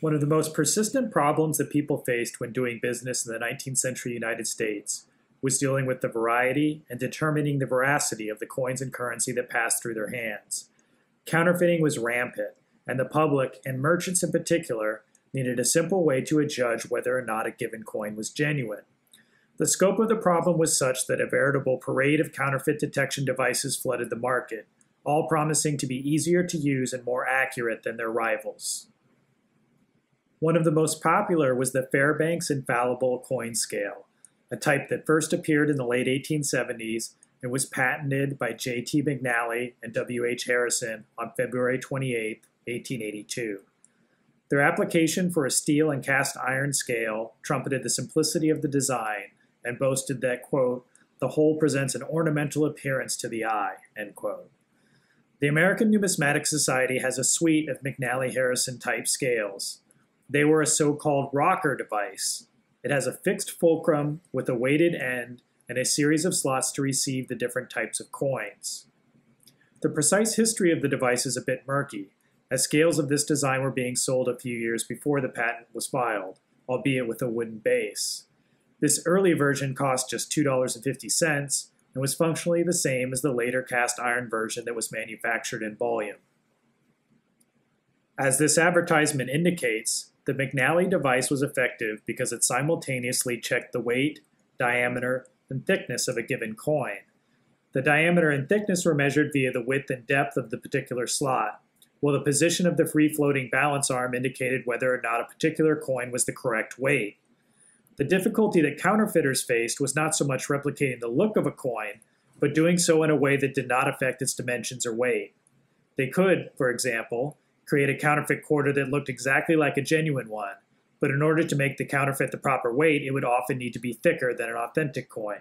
One of the most persistent problems that people faced when doing business in the 19th century United States was dealing with the variety and determining the veracity of the coins and currency that passed through their hands. Counterfeiting was rampant, and the public, and merchants in particular, needed a simple way to judge whether or not a given coin was genuine. The scope of the problem was such that a veritable parade of counterfeit detection devices flooded the market, all promising to be easier to use and more accurate than their rivals. One of the most popular was the Fairbanks Infallible coin scale, a type that first appeared in the late 1870s and was patented by J.T. McNally and W.H. Harrison on February 28, 1882. Their application for a steel and cast iron scale trumpeted the simplicity of the design and boasted that, quote, "the whole presents an ornamental appearance to the eye," end quote. The American Numismatic Society has a suite of McNally-Harrison type scales. They were a so-called rocker device. It has a fixed fulcrum with a weighted end and a series of slots to receive the different types of coins. The precise history of the device is a bit murky, as scales of this design were being sold a few years before the patent was filed, albeit with a wooden base. This early version cost just $2.50 and was functionally the same as the later cast iron version that was manufactured in volume. As this advertisement indicates, the McNally device was effective because it simultaneously checked the weight, diameter, and thickness of a given coin. The diameter and thickness were measured via the width and depth of the particular slot, while the position of the free-floating balance arm indicated whether or not a particular coin was the correct weight. The difficulty that counterfeiters faced was not so much replicating the look of a coin, but doing so in a way that did not affect its dimensions or weight. They could, for example, create a counterfeit quarter that looked exactly like a genuine one, but in order to make the counterfeit the proper weight, it would often need to be thicker than an authentic coin.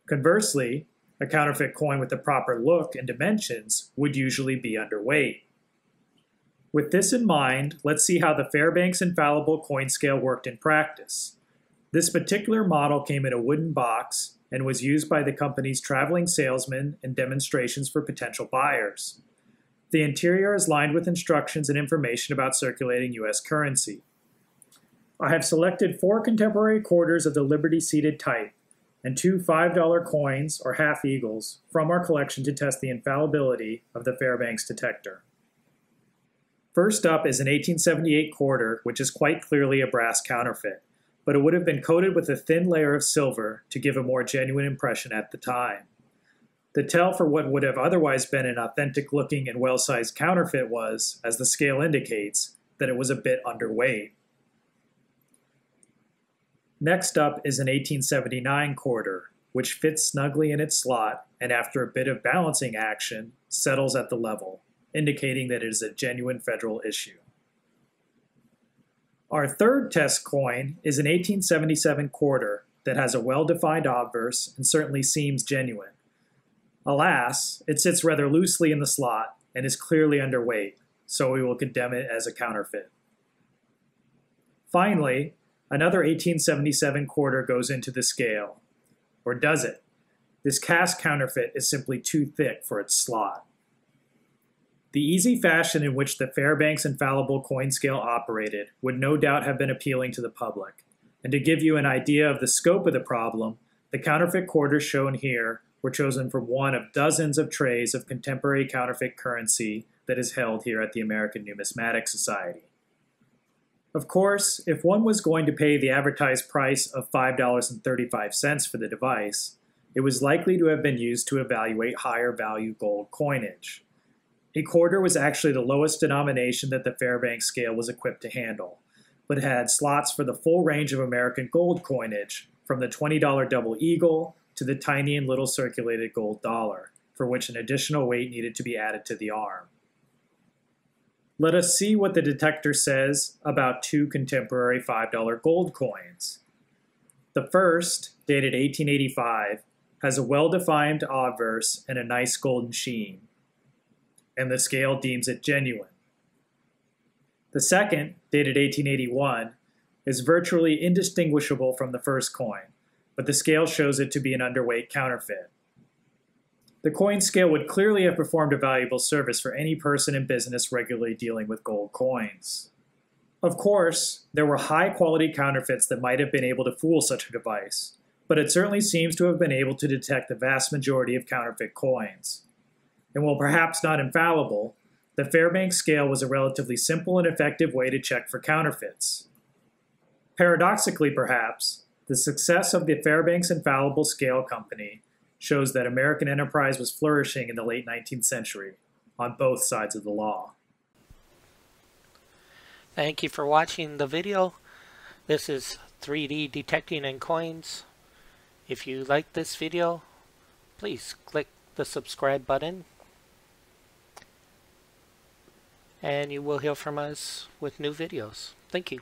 Conversely, a counterfeit coin with the proper look and dimensions would usually be underweight. With this in mind, let's see how the Fairbanks Infallible coin scale worked in practice. This particular model came in a wooden box and was used by the company's traveling salesmen in demonstrations for potential buyers. The interior is lined with instructions and information about circulating U.S. currency. I have selected 4 contemporary quarters of the Liberty-seated type and 2 $5 coins, or half eagles, from our collection to test the infallibility of the Fairbanks detector. First up is an 1878 quarter, which is quite clearly a brass counterfeit, but it would have been coated with a thin layer of silver to give a more genuine impression at the time. The tell for what would have otherwise been an authentic-looking and well-sized counterfeit was, as the scale indicates, that it was a bit underweight. Next up is an 1879 quarter, which fits snugly in its slot and after a bit of balancing action, settles at the level, indicating that it is a genuine federal issue. Our third test coin is an 1877 quarter that has a well-defined obverse and certainly seems genuine. Alas, it sits rather loosely in the slot and is clearly underweight, so we will condemn it as a counterfeit. Finally, another 1877 quarter goes into the scale. Or does it? This cast counterfeit is simply too thick for its slot. The easy fashion in which the Fairbanks Infallible coin scale operated would no doubt have been appealing to the public. And to give you an idea of the scope of the problem, the counterfeit quarters shown here were chosen from one of dozens of trays of contemporary counterfeit currency that is held here at the American Numismatic Society. Of course, if one was going to pay the advertised price of $5.35 for the device, it was likely to have been used to evaluate higher value gold coinage. A quarter was actually the lowest denomination that the Fairbanks scale was equipped to handle, but had slots for the full range of American gold coinage, from the $20 double eagle to the tiny and little circulated gold dollar, for which an additional weight needed to be added to the arm. Let us see what the detector says about 2 contemporary $5 gold coins. The first, dated 1885, has a well-defined obverse and a nice golden sheen, and the scale deems it genuine. The second, dated 1881, is virtually indistinguishable from the first coin, but the scale shows it to be an underweight counterfeit. The coin scale would clearly have performed a valuable service for any person in business regularly dealing with gold coins. Of course, there were high-quality counterfeits that might have been able to fool such a device, but it certainly seems to have been able to detect the vast majority of counterfeit coins. And while perhaps not infallible, the Fairbanks scale was a relatively simple and effective way to check for counterfeits. Paradoxically, perhaps, the success of the Fairbanks Infallible Scale Company shows that American enterprise was flourishing in the late 19th century, on both sides of the law. Thank you for watching the video. This is 3D Detecting in Coins. If you like this video, please click the subscribe button, and you will hear from us with new videos. Thank you.